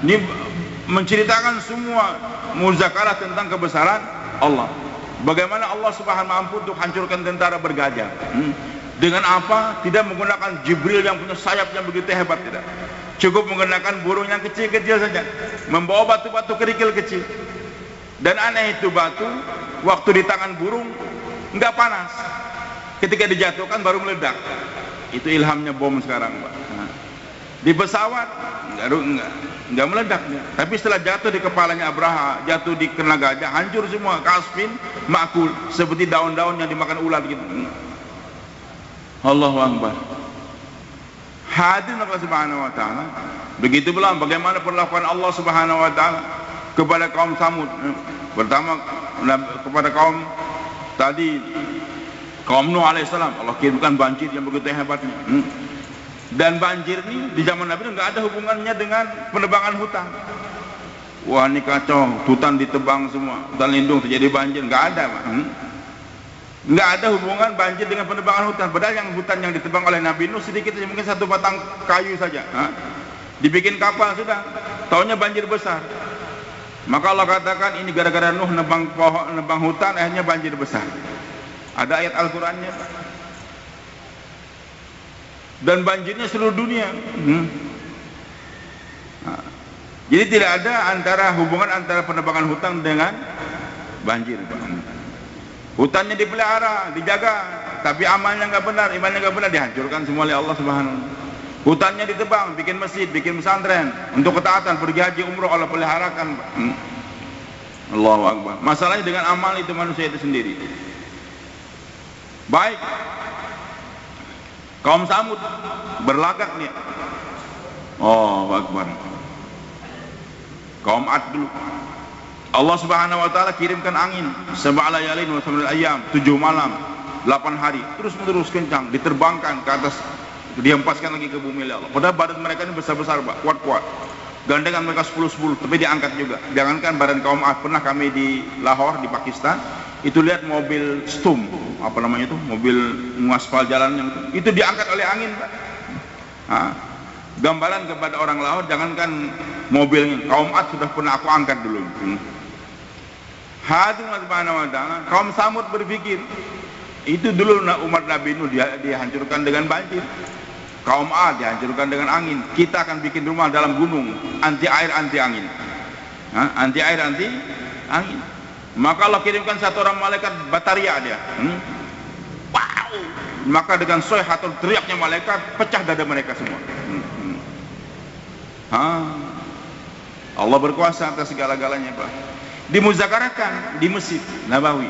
Ini menceritakan semua muzakarah tentang kebesaran Allah. Bagaimana Allah Subhanahu mampu untuk hancurkan tentara bergajah. Dengan apa? Tidak menggunakan Jibril yang punya sayap yang begitu hebat, tidak. Cukup menggunakan burung yang kecil-kecil saja, membawa batu-batu kerikil kecil. Dan aneh itu batu, waktu di tangan burung enggak panas. Ketika dijatuhkan baru meledak. Itu ilhamnya bom sekarang, Pak. Di pesawat enggak meledak, tapi setelah jatuh di kepalanya Abraha, jatuh di kena gajah, hancur semua, kasfin makul, seperti daun-daun yang dimakan ular gitu. Allahu Akbar. Hadirin Allah Subhanahu wa taala. Begitu pula bagaimana perlakuan Allah Subhanahu wa taala kepada kaum Samud. Pertama kepada kaum tadi, kaum Nuh alaihissalam, Allah kirimkan banjir yang begitu hebatnya. Dan banjir ini di zaman Nabi enggak ada hubungannya dengan penebangan hutan. Wah, ini kacau, hutan ditebang semua, hutan lindung terjadi banjir, enggak ada, Pak. Enggak ada hubungan banjir dengan penebangan hutan. Padahal yang hutan yang ditebang oleh Nabi Nuh sedikit, mungkin satu batang kayu saja. Dibikin kapal sudah, taunya banjir besar. Maka Allah katakan ini gara-gara Nuh nebang pohon, nebang hutan, akhirnya banjir besar. Ada ayat Al-Qur'annya. Dan banjirnya seluruh dunia. Jadi tidak ada hubungan antara penebangan hutan dengan banjir. Hutannya dipelihara, dijaga, tapi amalnya nggak benar, imannya nggak benar, dihancurkan semua oleh Allah Subhanahu. Hutannya ditebang, bikin masjid, bikin pesantren, untuk ketaatan, pergi haji umroh, Allah peliharakan. Allahu Akbar. Masalahnya dengan amal itu manusia itu sendiri. Baik. Kaum Samud berlagak nih. Oh, Akbar. Kaum Ad dulu. Allah Subhanahu wa taala kirimkan angin sab'a layalin wa thamaniyat ayyam, 7 malam, 8 hari, terus-menerus kencang, diterbangkan ke atas, dihempaskan lagi ke bumi oleh Allah. Padahal badan mereka ini besar-besar, Pak, kuat-kuat. Gandengan mereka 10-10, tapi diangkat juga. Jangankan badan kaum Ad, pernah kami di Lahore di Pakistan, itu lihat mobil stum, apa namanya itu, mobil mengaspal jalan yang itu diangkat oleh angin, Pak. Gambaran kepada orang Lahore, jangankan mobilnya, kaum Ad sudah pernah aku angkat dulu. Hadirin subhanahu wa ta'ala, kaum Samud berpikir itu dulu umat Nabi Nuh dihancurkan dengan banjir, kaum Ad dihancurkan dengan angin. Kita akan bikin rumah dalam gunung, anti air anti angin. Anti air anti angin. Maka Allah kirimkan satu orang malaikat bataria dia. Wow. Maka dengan soih atau teriaknya malaikat, pecah dada mereka semua. Allah berkuasa atas segala-galanya, Pak. Dimuzakarakan di Masjid Nabawi.